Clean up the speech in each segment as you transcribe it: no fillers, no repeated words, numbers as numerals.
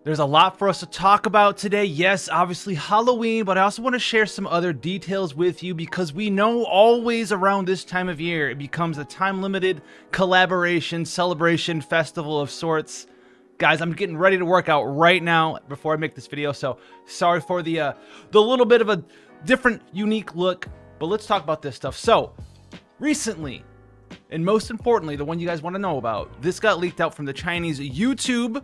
There's a lot for us to talk about today. Yes, obviously Halloween, but I also want to share some other details with you because we know always around this time of year it becomes a time-limited collaboration, celebration, festival of sorts. Guys, I'm getting ready to work out right now before I make this video, so sorry for the little bit of a different, unique look, but let's talk about this stuff. So, recently, and most importantly, the one you guys want to know about, this got leaked out from the Chinese YouTube.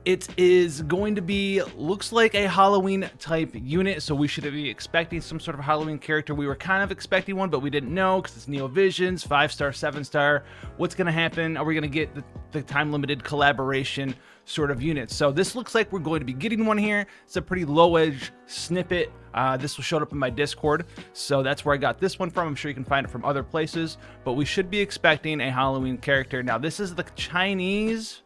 It is going to be, looks like a Halloween type unit, so we should be expecting some sort of Halloween character. We were kind of expecting one, but we didn't know because it's Neo Visions, 5-star, 7-star. What's going to happen? Are we going to get the time-limited collaboration sort of unit? So this looks like we're going to be getting one here. It's a pretty low-edge snippet. This will show up in my Discord, so that's where I got this one from. I'm sure you can find it from other places, but we should be expecting a Halloween character. Now, this is the Chinese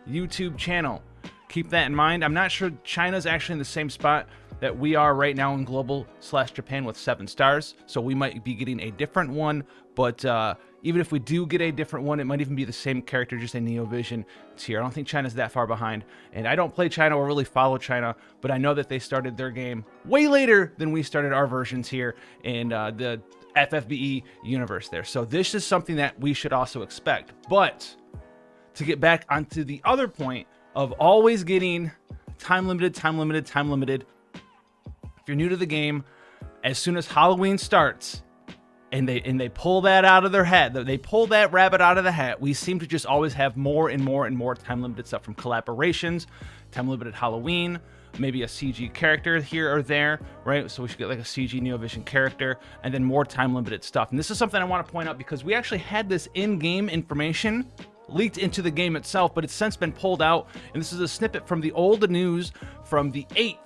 YouTube channel. Keep that in mind. I'm not sure China's actually in the same spot that we are right now in global/Japan with 7 stars, so we might be getting a different one, but even if we do get a different one, it might even be the same character, just a Neo Vision tier. I don't think China's that far behind, and I don't play China or really follow China, but I know that they started their game way later than we started our versions here in the Ffbe universe there. So this is something that we should also expect. But to get back onto the other point of always getting time limited, if you're new to the game, as soon as Halloween starts and they pull that out of their hat, they pull that rabbit out of the hat, we seem to just always have more and more and more time limited stuff, from collaborations, time limited Halloween, maybe a CG character here or there, right? So we should get like a CG Neo Vision character, and then more time limited stuff. And this is something I want to point out because we actually had this in-game information leaked into the game itself, but it's since been pulled out. And this is a snippet from the old news from the 8th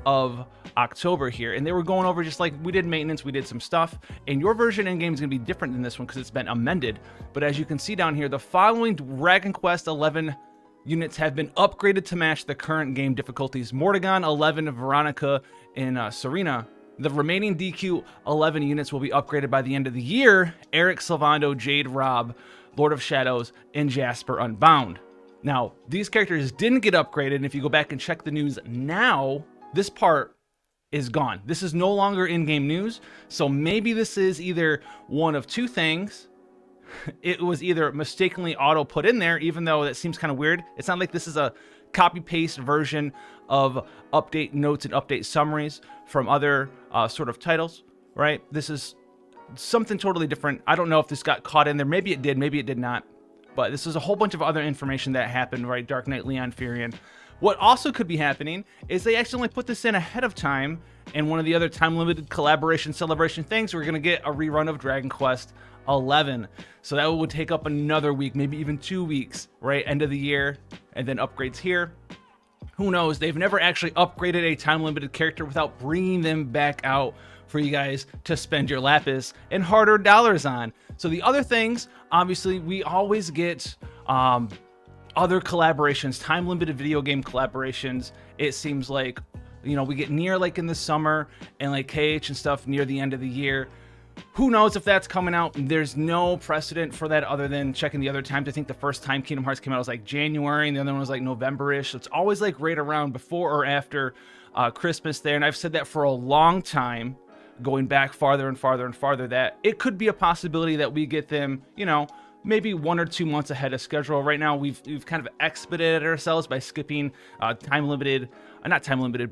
of October here, and they were going over just like we did maintenance, we did some stuff, and your version in game is going to be different than this one because it's been amended. But as you can see down here, the following Dragon Quest 11 units have been upgraded to match the current game difficulties: Mordegon, 11, Veronica, and Serena. The remaining DQ11 units will be upgraded by the end of the year: Eric, Sylvando, Jade, Rob, Lord of Shadows, and Jasper Unbound. Now, these characters didn't get upgraded, and if you go back and check the news now, this part is gone. This is no longer in-game news, so maybe this is either one of two things. It was either mistakenly auto-put in there, even though that seems kind of weird. It's not like this is a copy-paste version of update notes and update summaries from other sort of titles, right? This is something totally different. I don't know if this got caught in there. Maybe it did, maybe it did not. But this is a whole bunch of other information that happened, right? Dark Knight, Leon, Furion. What also could be happening is they accidentally put this in ahead of time, and one of the other time-limited collaboration celebration things, we're going to get a rerun of Dragon Quest 11. So that would take up another week, maybe even 2 weeks, right? End of the year, and then upgrades here. Who knows? They've never actually upgraded a time-limited character without bringing them back out for you guys to spend your lapis and hard-earned dollars on. So the other things, obviously, we always get other collaborations, time-limited video game collaborations. It seems like, you know, we get near like in the summer and like KH and stuff near the end of the year. Who knows if that's coming out? There's no precedent for that other than checking the other times. I think the first time Kingdom Hearts came out was like January, and the other one was like November-ish. So it's always like right around before or after Christmas there. And I've said that for a long time, going back farther and farther and farther, that it could be a possibility that we get them, you know, maybe 1 or 2 months ahead of schedule. Right now, we've kind of expedited ourselves by skipping not time limited,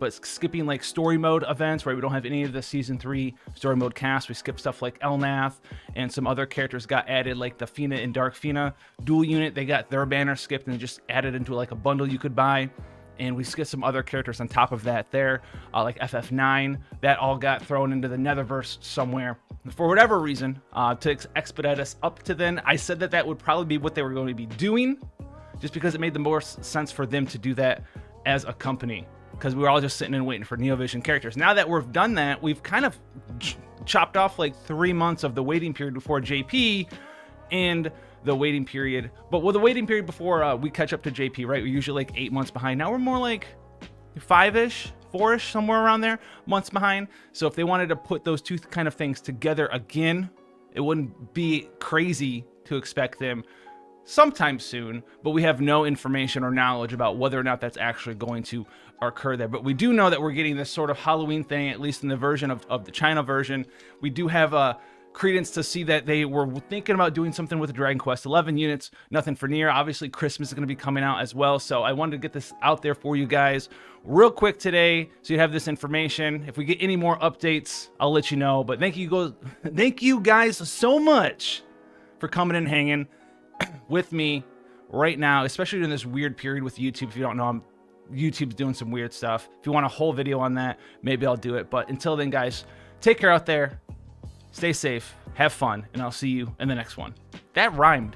but skipping like story mode events, right? We don't have any of the season 3 story mode cast. We skip stuff like Elnath, and some other characters got added, like the Fina and Dark Fina dual unit. They got their banner skipped and just added into like a bundle you could buy. And we skipped some other characters on top of that there, like FF9. That all got thrown into the Netherverse somewhere for whatever reason, to expedite us up to then. I said that that would probably be what they were going to be doing, just because it made the more sense for them to do that as a company, because we were all just sitting and waiting for Neo Vision characters. Now that we've done that, we've kind of chopped off like 3 months of the waiting period before JP, and the waiting period, but with the waiting period before we catch up to JP, right? We're usually like 8 months behind. Now we're more like 5-ish, 4-ish, somewhere around there, months behind. So if they wanted to put those two kind of things together again, it wouldn't be crazy to expect them sometime soon, but we have no information or knowledge about whether or not that's actually going to occur there. But we do know that we're getting this sort of Halloween thing, at least in the version of the China version. We do have a credence to see that they were thinking about doing something with the Dragon Quest 11 units. Nothing for near. Obviously, Christmas is going to be coming out as well, so I wanted to get this out there for you guys real quick today, so you have this information. If we get any more updates, I'll let you know. But thank you guys so much for coming and hanging with me right now, especially in this weird period with YouTube. If you don't know, YouTube's doing some weird stuff. If you want a whole video on that, maybe I'll do it. But until then, guys, take care out there. Stay safe, have fun, and I'll see you in the next one. That rhymed.